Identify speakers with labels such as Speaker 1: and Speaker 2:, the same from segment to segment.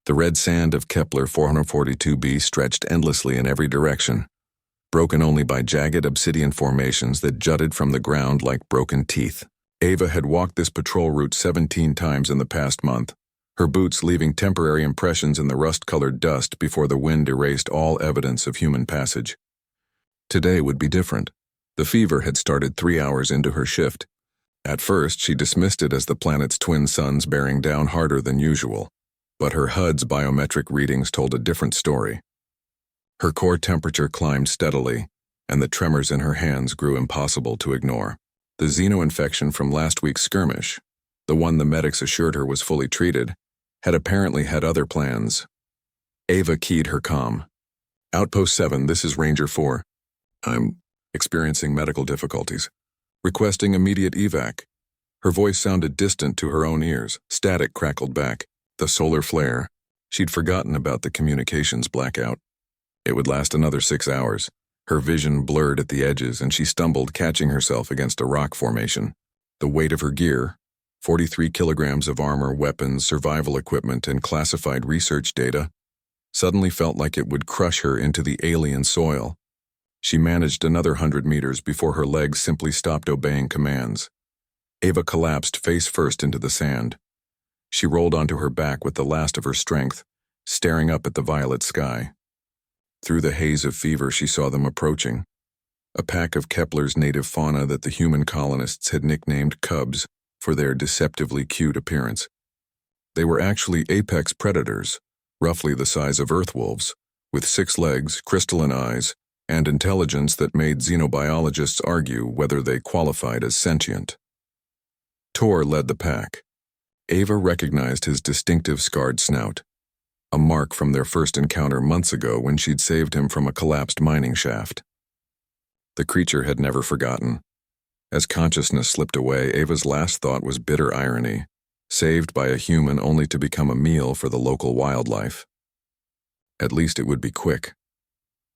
Speaker 1: The red sand of Kepler 442b stretched endlessly in every direction, broken only by jagged obsidian formations that jutted from the ground like broken teeth. Ava had walked this patrol route 17 times in the past month, her boots leaving temporary impressions in the rust-colored dust before the wind erased all evidence of human passage. Today would be different. The fever had started 3 hours into her shift. At first, she dismissed it as the planet's twin suns bearing down harder than usual, but her HUD's biometric readings told a different story. Her core temperature climbed steadily, and the tremors in her hands grew impossible to ignore. The xeno-infection from last week's skirmish, the one the medics assured her was fully treated, had apparently had other plans. Ava keyed her comm. Outpost 7, this is Ranger 4. I'm experiencing medical difficulties. Requesting immediate evac. Her voice sounded distant to her own ears. Static crackled back. The solar flare. She'd forgotten about the communications blackout. It would last another 6 hours. Her vision blurred at the edges, and she stumbled, catching herself against a rock formation. The weight of her gear, 43 kilograms of armor, weapons, survival equipment, and classified research data, suddenly felt like it would crush her into the alien soil. She managed another 100 meters before her legs simply stopped obeying commands. Ava collapsed face first into the sand. She rolled onto her back with the last of her strength, staring up at the violet sky. Through the haze of fever, she saw them approaching. A pack of Kepler's native fauna that the human colonists had nicknamed cubs for their deceptively cute appearance. They were actually apex predators, roughly the size of earth wolves, with 6 legs, crystalline eyes, and intelligence that made xenobiologists argue whether they qualified as sentient. Tor led the pack. Ava recognized his distinctive scarred snout, a mark from their first encounter months ago when she'd saved him from a collapsed mining shaft. The creature had never forgotten. As consciousness slipped away, Ava's last thought was bitter irony, saved by a human only to become a meal for the local wildlife. At least it would be quick.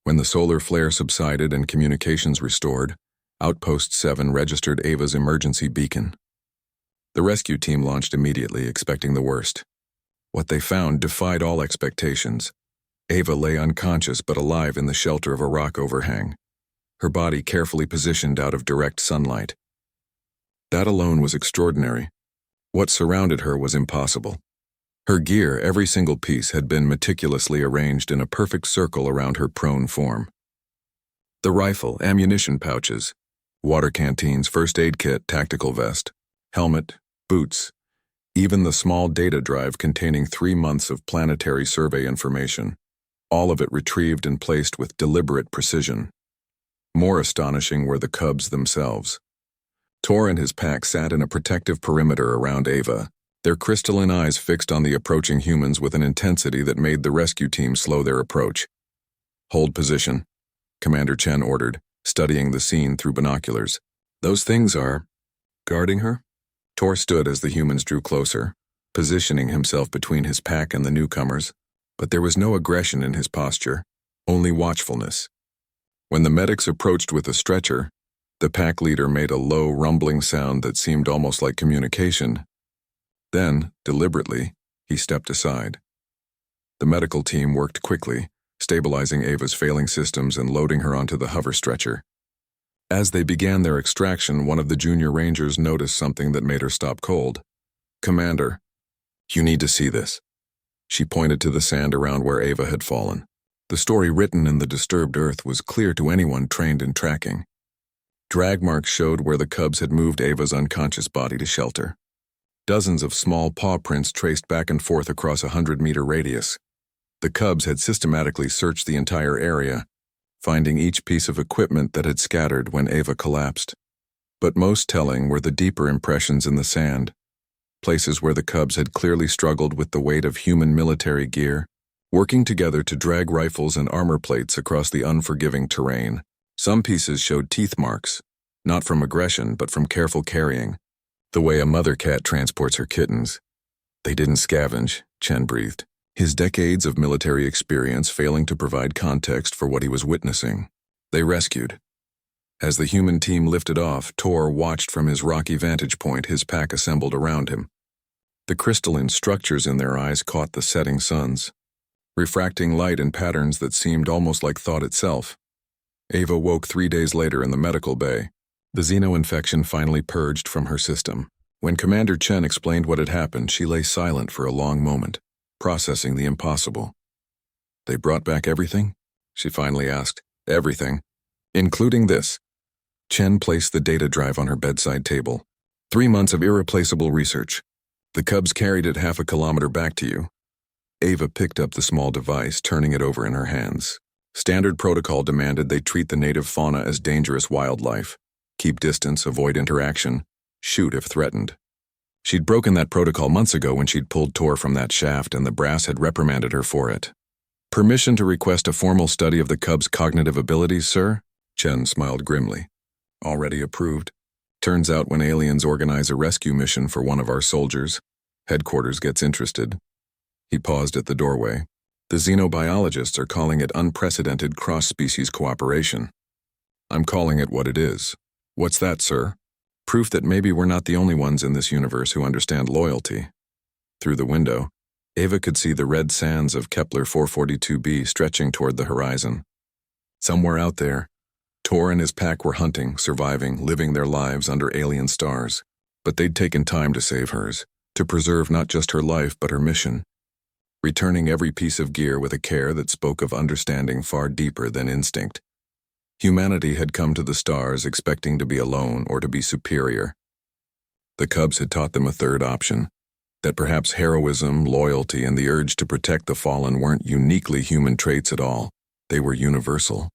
Speaker 1: When the solar flare subsided and communications restored, Outpost 7 registered Ava's emergency beacon. The rescue team launched immediately, expecting the worst. What they found defied all expectations. Ava lay unconscious but alive in the shelter of a rock overhang, her body carefully positioned out of direct sunlight. That alone was extraordinary. What surrounded her was impossible. Her gear, every single piece, had been meticulously arranged in a perfect circle around her prone form. The rifle, ammunition pouches, water canteens, first aid kit, tactical vest, helmet, boots, even the small data drive containing 3 months of planetary survey information, all of it retrieved and placed with deliberate precision. More astonishing were the cubs themselves. Tor and his pack sat in a protective perimeter around Ava, their crystalline eyes fixed on the approaching humans with an intensity that made the rescue team slow their approach. Hold position, Commander Chen ordered, studying the scene through binoculars. Those things are guarding her? Tor stood as the humans drew closer, positioning himself between his pack and the newcomers, but there was no aggression in his posture, only watchfulness. When the medics approached with a stretcher, the pack leader made a low, rumbling sound that seemed almost like communication. Then, deliberately, he stepped aside. The medical team worked quickly, stabilizing Ava's failing systems and loading her onto the hover stretcher. As they began their extraction, one of the junior rangers noticed something that made her stop cold. "Commander, you need to see this." She pointed to the sand around where Ava had fallen. The story written in the disturbed earth was clear to anyone trained in tracking. Drag marks showed where the cubs had moved Ava's unconscious body to shelter. Dozens of small paw prints traced back and forth across a 100-meter radius. The cubs had systematically searched the entire area, finding each piece of equipment that had scattered when Ava collapsed. But most telling were the deeper impressions in the sand, places where the cubs had clearly struggled with the weight of human military gear, working together to drag rifles and armor plates across the unforgiving terrain. Some pieces showed teeth marks, not from aggression but from careful carrying, the way a mother cat transports her kittens. They didn't scavenge, Chen breathed, his decades of military experience failing to provide context for what he was witnessing. They rescued. As the human team lifted off, Tor watched from his rocky vantage point, his pack assembled around him. The crystalline structures in their eyes caught the setting suns, refracting light in patterns that seemed almost like thought itself. Ava woke 3 days later in the medical bay. The xeno-infection finally purged from her system. When Commander Chen explained what had happened, she lay silent for a long moment, processing the impossible. "They brought back everything?" she finally asked. "Everything, including this." Chen placed the data drive on her bedside table. 3 months of irreplaceable research. The Cubs carried it half a kilometer back to you. Ava picked up the small device, turning it over in her hands. Standard protocol demanded they treat the native fauna as dangerous wildlife. Keep distance, avoid interaction, shoot if threatened. She'd broken that protocol months ago when she'd pulled Tor from that shaft, and the brass had reprimanded her for it. "Permission to request a formal study of the Cub's cognitive abilities, sir?" Chen smiled grimly. "Already approved. Turns out when aliens organize a rescue mission for one of our soldiers, headquarters gets interested." He paused at the doorway. "The xenobiologists are calling it unprecedented cross-species cooperation. I'm calling it what it is." "What's that, sir?" "Proof that maybe we're not the only ones in this universe who understand loyalty." Through the window, Ava could see the red sands of Kepler 442b stretching toward the horizon. Somewhere out there, Tor and his pack were hunting, surviving, living their lives under alien stars. But they'd taken time to save hers, to preserve not just her life but her mission, returning every piece of gear with a care that spoke of understanding far deeper than instinct. Humanity had come to the stars expecting to be alone or to be superior. The Cubs had taught them a third option, that perhaps heroism, loyalty, and the urge to protect the fallen weren't uniquely human traits at all. They were universal.